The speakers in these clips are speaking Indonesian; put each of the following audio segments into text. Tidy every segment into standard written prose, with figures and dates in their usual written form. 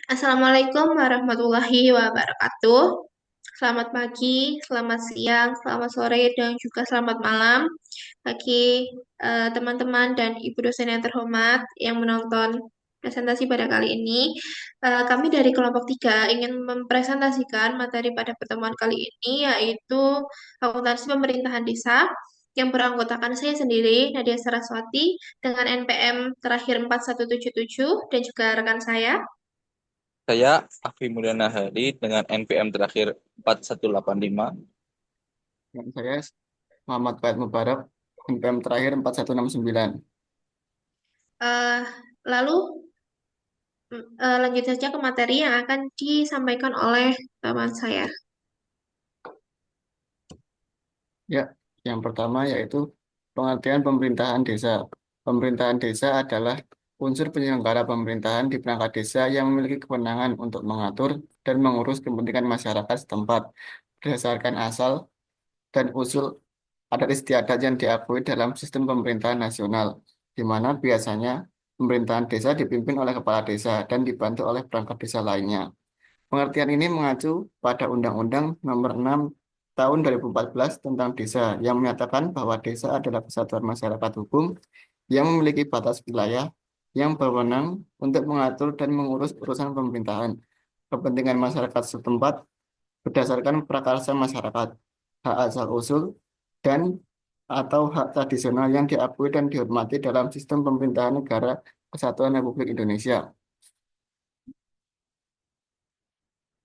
Assalamualaikum warahmatullahi wabarakatuh. Selamat pagi, selamat siang, selamat sore, dan juga selamat malam bagi teman-teman dan ibu dosen yang terhormat yang menonton presentasi pada kali ini. Kami dari kelompok 3 ingin mempresentasikan materi pada pertemuan kali ini, yaitu akuntansi pemerintahan desa yang beranggotakan saya sendiri, Nadia Saraswati, dengan NPM terakhir 4177 dan juga rekan saya. Saya Afi Mulyana Hari dengan NPM terakhir 4185. Dan saya Muhammad Faid Mubarak, NPM terakhir 4169. Eh, lalu lanjut saja ke materi yang akan disampaikan oleh teman saya. Ya, yang pertama yaitu pengertian pemerintahan desa. Pemerintahan desa adalah unsur penyelenggara pemerintahan di perangkat desa yang memiliki kewenangan untuk mengatur dan mengurus kepentingan masyarakat setempat berdasarkan asal dan usul adat istiadat yang diakui dalam sistem pemerintahan nasional, di mana biasanya pemerintahan desa dipimpin oleh kepala desa dan dibantu oleh perangkat desa lainnya. Pengertian ini mengacu pada Undang-Undang Nomor 6 Tahun 2014 tentang Desa yang menyatakan bahwa desa adalah kesatuan masyarakat hukum yang memiliki batas wilayah yang berwenang untuk mengatur dan mengurus urusan pemerintahan, kepentingan masyarakat setempat berdasarkan prakarsa masyarakat, hak asal-usul, dan atau hak tradisional yang diakui dan dihormati dalam sistem pemerintahan negara Kesatuan Republik Indonesia.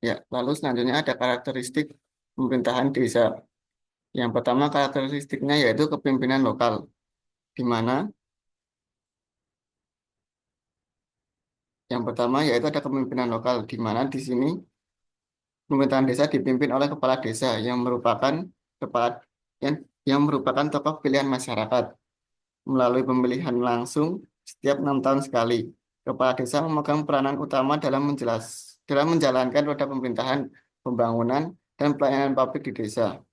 Ya, lalu selanjutnya ada karakteristik pemerintahan desa. Yang pertama karakteristiknya yaitu kepemimpinan lokal, di mana yang pertama yaitu ada kepemimpinan lokal, di mana di sini pemerintahan desa dipimpin oleh kepala desa yang merupakan kepala yang, yang merupakan tokoh pilihan masyarakat melalui pemilihan langsung setiap 6 tahun sekali. Kepala desa memegang peranan utama dalam menjalankan roda pemerintahan, pembangunan, dan pelayanan publik di desa.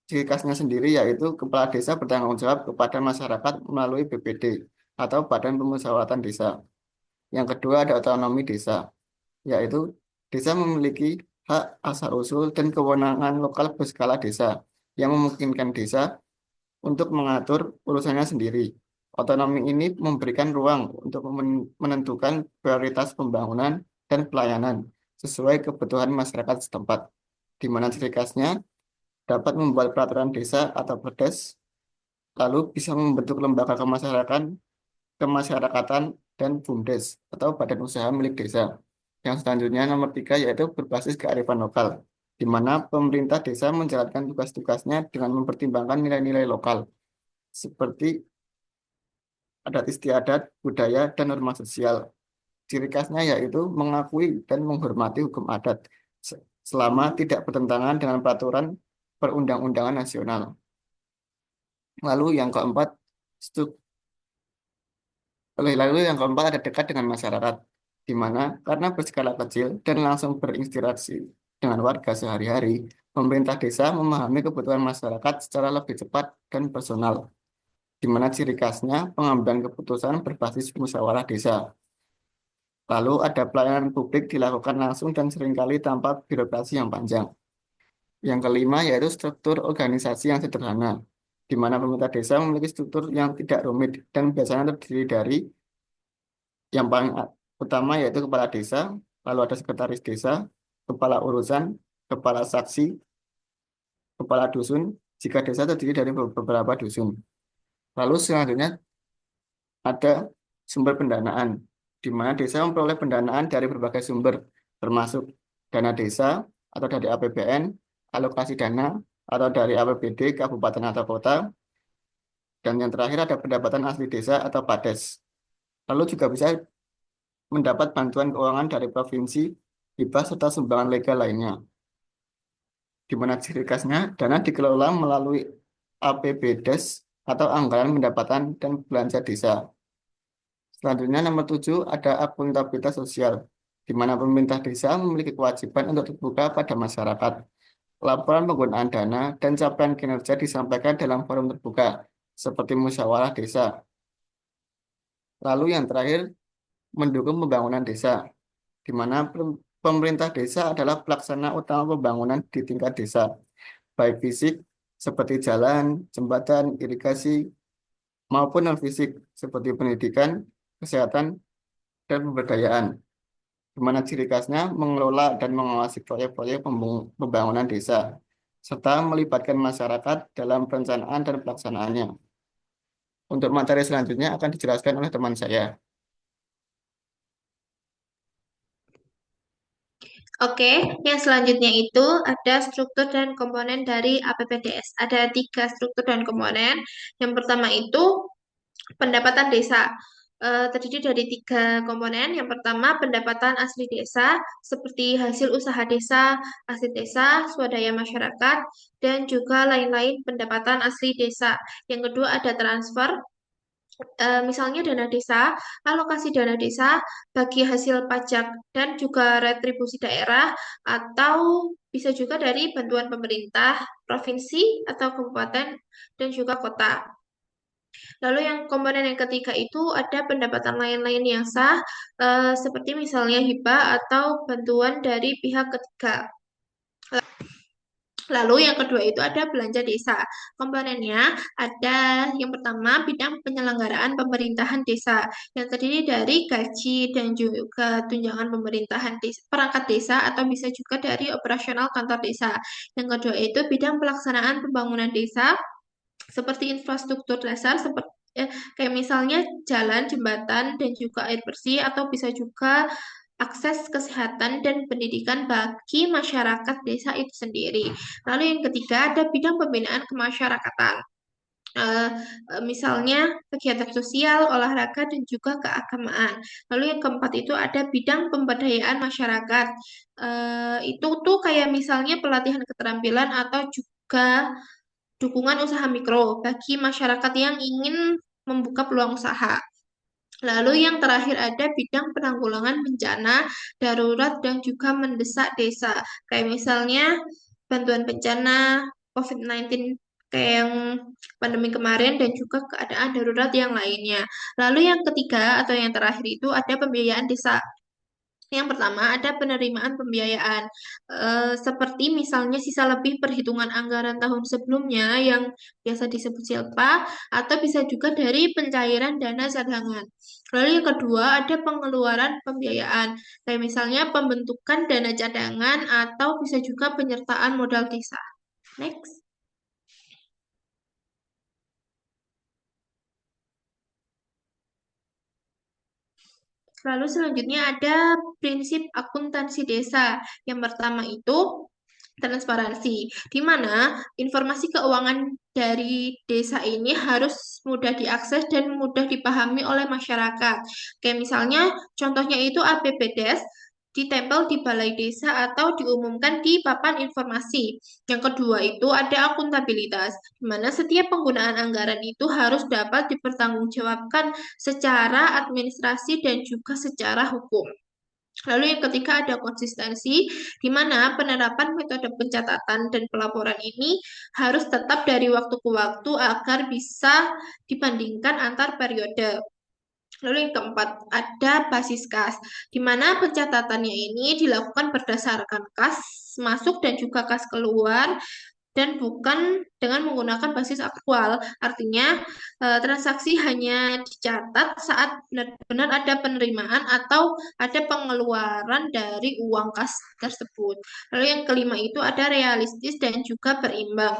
Ciri khasnya sendiri yaitu kepala desa bertanggung jawab kepada masyarakat melalui BPD atau Badan Pemusyawaratan Desa. Yang kedua ada otonomi desa, yaitu desa memiliki hak asal-usul dan kewenangan lokal berskala desa yang memungkinkan desa untuk mengatur urusannya sendiri. Otonomi ini memberikan ruang untuk menentukan prioritas pembangunan dan pelayanan sesuai kebutuhan masyarakat setempat, di mana ciri khasnya dapat membuat peraturan desa atau perdes, lalu bisa membentuk lembaga kemasyarakatan dan BUMDes atau badan usaha milik desa. Yang selanjutnya nomor 3 yaitu berbasis kearifan lokal, di mana pemerintah desa menjalankan tugas-tugasnya dengan mempertimbangkan nilai-nilai lokal, seperti adat istiadat, budaya, dan norma sosial. Ciri khasnya yaitu mengakui dan menghormati hukum adat selama tidak bertentangan dengan peraturan perundang-undangan nasional. Lalu yang keempat, stu- lalu yang keempat ada dekat dengan masyarakat, di mana karena berskala kecil dan langsung berinteraksi dengan warga sehari-hari, pemerintah desa memahami kebutuhan masyarakat secara lebih cepat dan personal, di mana ciri khasnya pengambilan keputusan berbasis musyawarah desa. Lalu ada pelayanan publik dilakukan langsung dan seringkali tanpa birokrasi yang panjang. Yang kelima yaitu struktur organisasi yang sederhana, di mana pemerintah desa memiliki struktur yang tidak rumit dan biasanya terdiri dari yang paling utama yaitu kepala desa, lalu ada sekretaris desa, kepala urusan, kepala saksi, kepala dusun, jika desa terdiri dari beberapa dusun. Lalu selanjutnya ada sumber pendanaan, di mana desa memperoleh pendanaan dari berbagai sumber, termasuk dana desa atau dari APBN, alokasi dana atau dari APBD kabupaten atau kota, dan yang terakhir ada pendapatan asli desa atau PADES. Lalu juga bisa mendapat bantuan keuangan dari provinsi, hibah serta sumbangan legal lainnya. Di mana ciri khasnya dana dikelola melalui APBDes atau anggaran pendapatan dan belanja desa. Selanjutnya nomor 7 ada akuntabilitas sosial, di mana pemerintah desa memiliki kewajiban untuk terbuka pada masyarakat. Laporan penggunaan dana dan capaian kinerja disampaikan dalam forum terbuka, seperti musyawarah desa. Lalu yang terakhir, mendukung pembangunan desa. di mana pemerintah desa adalah pelaksana utama pembangunan di tingkat desa, baik fisik seperti jalan, jembatan, irigasi, maupun non-fisik seperti pendidikan, kesehatan, dan pemberdayaan, di mana ciri khasnya mengelola dan mengawasi proyek-proyek pembangunan desa, serta melibatkan masyarakat dalam perencanaan dan pelaksanaannya. Untuk materi selanjutnya akan dijelaskan oleh teman saya. Oke, yang selanjutnya itu ada struktur dan komponen dari APBDes. Ada 3 struktur dan komponen. Yang pertama itu pendapatan desa. Terdiri dari 3 komponen. Yang pertama pendapatan asli desa, seperti hasil usaha desa, aset desa, swadaya masyarakat, dan juga lain-lain pendapatan asli desa. Yang kedua ada transfer. Misalnya dana desa, alokasi dana desa bagi hasil pajak dan juga retribusi daerah, atau bisa juga dari bantuan pemerintah, provinsi, atau kabupaten, dan juga kota. Lalu yang komponen yang ketiga itu ada pendapatan lain-lain yang sah, seperti misalnya hibah atau bantuan dari pihak ketiga. Lalu yang kedua itu ada belanja desa. Komponennya ada yang pertama bidang penyelenggaraan pemerintahan desa yang terdiri dari gaji dan juga tunjangan pemerintahan desa, perangkat desa atau bisa juga dari operasional kantor desa. Yang kedua itu bidang pelaksanaan pembangunan desa seperti infrastruktur dasar seperti kayak misalnya jalan, jembatan, dan juga air bersih, atau bisa juga akses kesehatan dan pendidikan bagi masyarakat desa itu sendiri. Lalu yang ketiga ada bidang pembinaan kemasyarakatan. Eh, Misalnya kegiatan sosial, olahraga, dan juga keagamaan. Lalu yang keempat itu ada bidang pemberdayaan masyarakat. Itu tuh kayak misalnya pelatihan keterampilan atau juga dukungan usaha mikro bagi masyarakat yang ingin membuka peluang usaha. Lalu yang terakhir ada bidang penanggulangan bencana, darurat, dan juga mendesak desa. Kayak misalnya bantuan bencana COVID-19 kayak yang pandemi kemarin dan juga keadaan darurat yang lainnya. Lalu yang ketiga atau yang terakhir itu ada pembiayaan desa. Yang pertama ada penerimaan pembiayaan, seperti misalnya sisa lebih perhitungan anggaran tahun sebelumnya yang biasa disebut silpa, atau bisa juga dari pencairan dana cadangan. Lalu yang kedua ada pengeluaran pembiayaan, kayak misalnya pembentukan dana cadangan atau bisa juga penyertaan modal desa. Next. Lalu selanjutnya ada prinsip akuntansi desa. Yang pertama itu transparansi, di mana informasi keuangan dari desa ini harus mudah diakses dan mudah dipahami oleh masyarakat. Kayak misalnya, contohnya itu APBDes ditempel di balai desa atau diumumkan di papan informasi. Yang kedua itu ada akuntabilitas, di mana setiap penggunaan anggaran itu harus dapat dipertanggungjawabkan secara administrasi dan juga secara hukum. Lalu yang ketiga ada konsistensi, di mana penerapan metode pencatatan dan pelaporan ini harus tetap dari waktu ke waktu agar bisa dibandingkan antar periode. Lalu yang keempat ada basis kas, di mana pencatatannya ini dilakukan berdasarkan kas masuk dan juga kas keluar dan bukan dengan menggunakan basis aktual. Artinya, transaksi hanya dicatat saat benar-benar ada penerimaan atau ada pengeluaran dari uang kas tersebut. Lalu yang kelima itu ada realistis dan juga berimbang,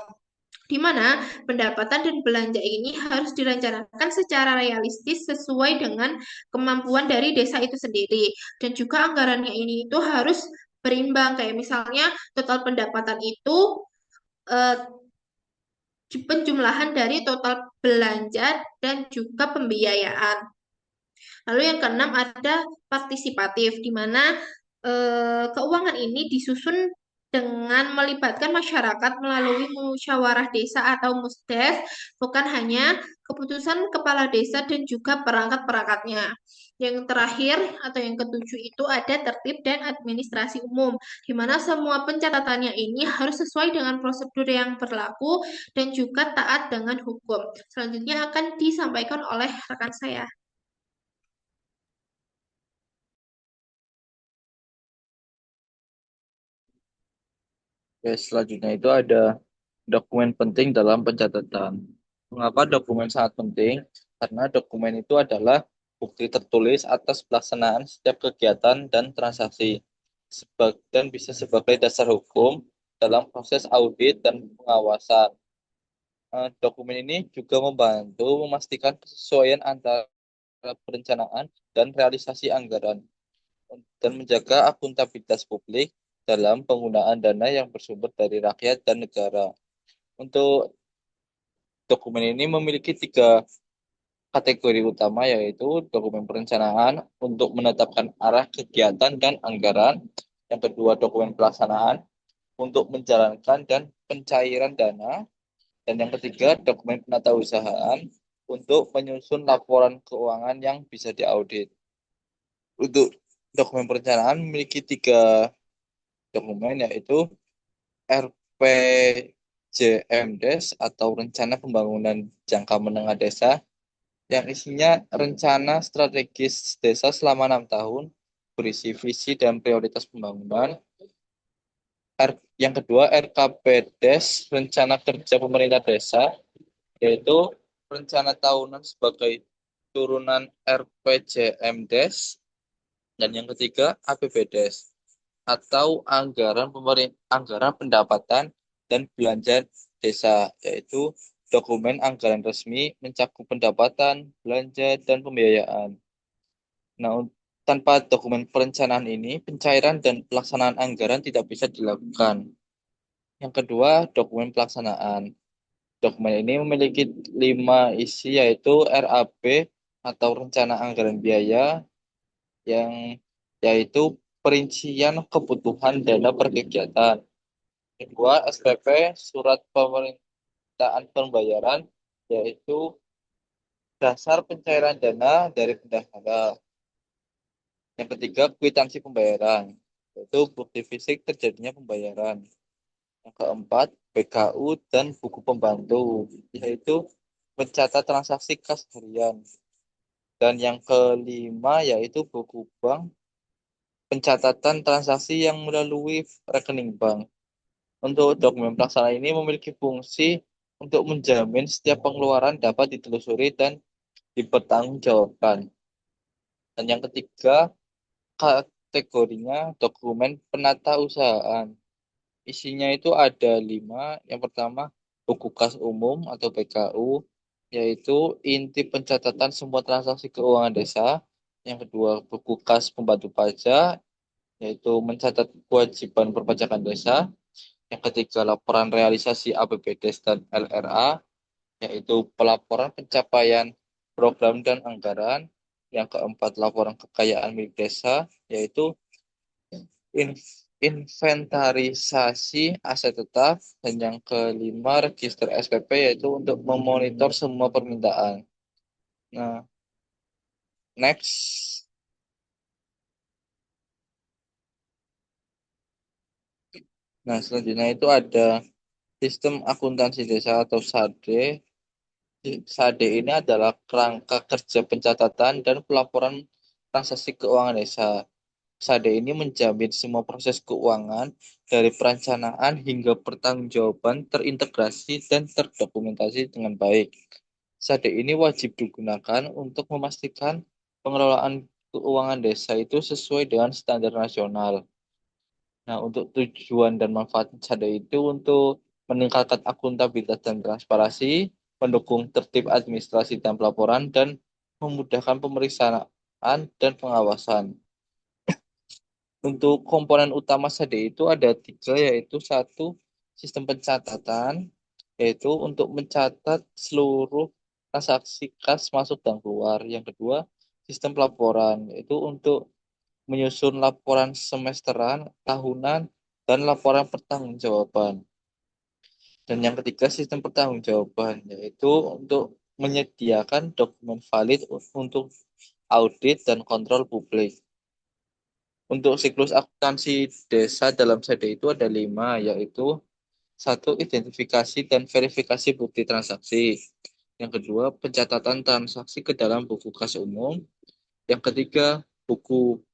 di mana pendapatan dan belanja ini harus direncanakan secara realistis sesuai dengan kemampuan dari desa itu sendiri. Dan juga anggarannya ini itu harus berimbang, kayak misalnya total pendapatan itu eh, penjumlahan dari total belanja dan juga pembiayaan. Lalu yang keenam ada partisipatif, di mana keuangan ini disusun dengan melibatkan masyarakat melalui musyawarah desa atau musdes, bukan hanya keputusan kepala desa dan juga perangkat-perangkatnya. Yang terakhir atau yang ketujuh itu ada tertib dan administrasi umum, di mana semua pencatatannya ini harus sesuai dengan prosedur yang berlaku dan juga taat dengan hukum. Selanjutnya akan disampaikan oleh rekan saya. Selanjutnya itu ada dokumen penting dalam pencatatan. Mengapa dokumen sangat penting? Karena dokumen itu adalah bukti tertulis atas pelaksanaan setiap kegiatan dan transaksi, dan bisa sebagai dasar hukum dalam proses audit dan pengawasan. Dokumen ini juga membantu memastikan kesesuaian antara perencanaan dan realisasi anggaran, dan menjaga akuntabilitas publik dalam penggunaan dana yang bersumber dari rakyat dan negara. Untuk dokumen ini memiliki tiga kategori utama, yaitu dokumen perencanaan untuk menetapkan arah kegiatan dan anggaran. Yang kedua, dokumen pelaksanaan untuk menjalankan dan pencairan dana. Dan yang ketiga, dokumen penatausahaan untuk menyusun laporan keuangan yang bisa diaudit. Untuk dokumen perencanaan memiliki tiga dokumen, yaitu RPJMDes atau Rencana Pembangunan Jangka Menengah Desa, yang isinya rencana strategis desa selama 6 tahun, berisi visi dan prioritas pembangunan. Yang kedua, RKPDes, Rencana Kerja Pemerintah Desa, yaitu rencana tahunan sebagai turunan RPJMDes. Dan yang ketiga, APBDes, atau anggaran pendapatan dan belanja desa, yaitu dokumen anggaran resmi mencakup pendapatan, belanja, dan pembiayaan. Nah, tanpa dokumen perencanaan ini, pencairan dan pelaksanaan anggaran tidak bisa dilakukan. Yang kedua, dokumen pelaksanaan. Dokumen ini memiliki 5 isi, yaitu RAB atau Rencana Anggaran Biaya, yang yaitu perincian kebutuhan dana per kegiatan. Kedua, SPP, Surat Permintaan Pembayaran, yaitu dasar pencairan dana dari bendahara. Yang ketiga, kwitansi pembayaran, yaitu bukti fisik terjadinya pembayaran. Yang keempat, BKU dan buku pembantu, yaitu mencatat transaksi kas harian. Dan yang kelima, yaitu buku bank, pencatatan transaksi yang melalui rekening bank. Untuk dokumen pelaksana ini memiliki fungsi untuk menjamin setiap pengeluaran dapat ditelusuri dan dipertanggungjawabkan. Dan yang ketiga, kategorinya dokumen penata usahaan. Isinya itu ada 5. Yang pertama, buku kas umum atau BKU, yaitu inti pencatatan semua transaksi keuangan desa. Yang kedua, buku kas pembantu pajak, yaitu mencatat kewajiban perpajakan desa. Yang ketiga, laporan realisasi APBDes dan LRA, yaitu pelaporan pencapaian program dan anggaran. Yang keempat, laporan kekayaan milik desa, yaitu inventarisasi aset tetap. Dan yang kelima, register SPP, yaitu untuk memonitor semua permintaan. Nah, next. Nah, selanjutnya itu ada sistem akuntansi desa atau SADE. SADE ini adalah kerangka kerja pencatatan dan pelaporan transaksi keuangan desa. SADE ini menjamin semua proses keuangan dari perencanaan hingga pertanggungjawaban terintegrasi dan terdokumentasi dengan baik. SADE ini wajib digunakan untuk memastikan pengelolaan keuangan desa itu sesuai dengan standar nasional. Nah, untuk tujuan dan manfaat SADE itu untuk meningkatkan akuntabilitas dan transparansi, mendukung tertib administrasi dan pelaporan, dan memudahkan pemeriksaan dan pengawasan. Untuk komponen utama SADE itu ada 3, yaitu satu, sistem pencatatan, yaitu untuk mencatat seluruh transaksi kas masuk dan keluar. Yang kedua, sistem pelaporan, yaitu untuk menyusun laporan semesteran, tahunan, dan laporan pertanggungjawaban. Dan yang ketiga, sistem pertanggungjawaban, yaitu untuk menyediakan dokumen valid untuk audit dan kontrol publik. Untuk siklus akuntansi desa dalam SADE itu ada 5, yaitu satu, identifikasi dan verifikasi bukti transaksi. Yang kedua, pencatatan transaksi ke dalam buku kas umum. Yang ketiga, buku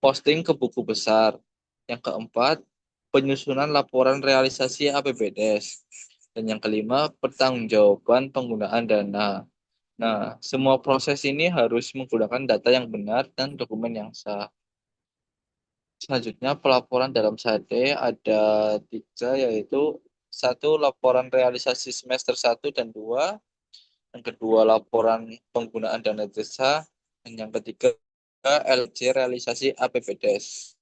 posting ke buku besar. Yang keempat, penyusunan laporan realisasi APBDes. Dan yang kelima, pertanggungjawaban penggunaan dana. Nah, semua proses ini harus menggunakan data yang benar dan dokumen yang sah. Selanjutnya, pelaporan dalam SADE ada tiga, yaitu satu, laporan realisasi semester 1 dan 2, yang kedua, laporan penggunaan dana desa, dan yang ketiga, LC realisasi APBDes.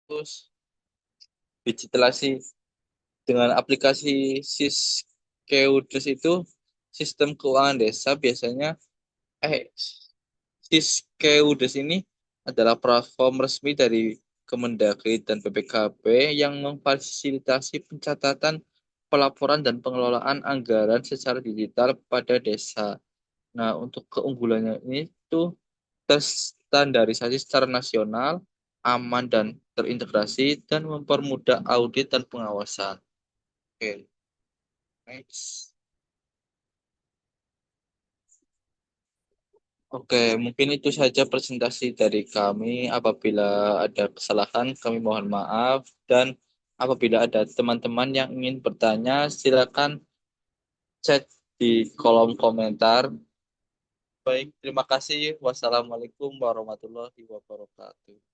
Terus, digitalisasi dengan aplikasi Siskeudes itu, sistem keuangan desa biasanya, Siskeudes ini adalah platform resmi dari Kemendagri dan BPKB yang memfasilitasi pencatatan, pelaporan, dan pengelolaan anggaran secara digital pada desa. Nah, untuk keunggulannya ini tuh terstandarisasi secara nasional, aman dan terintegrasi, dan mempermudah audit dan pengawasan. Oke, next. Oke, mungkin itu saja presentasi dari kami. Apabila ada kesalahan, kami mohon maaf. Dan apabila ada teman-teman yang ingin bertanya, silakan chat di kolom komentar. Baik, terima kasih. Wassalamualaikum warahmatullahi wabarakatuh.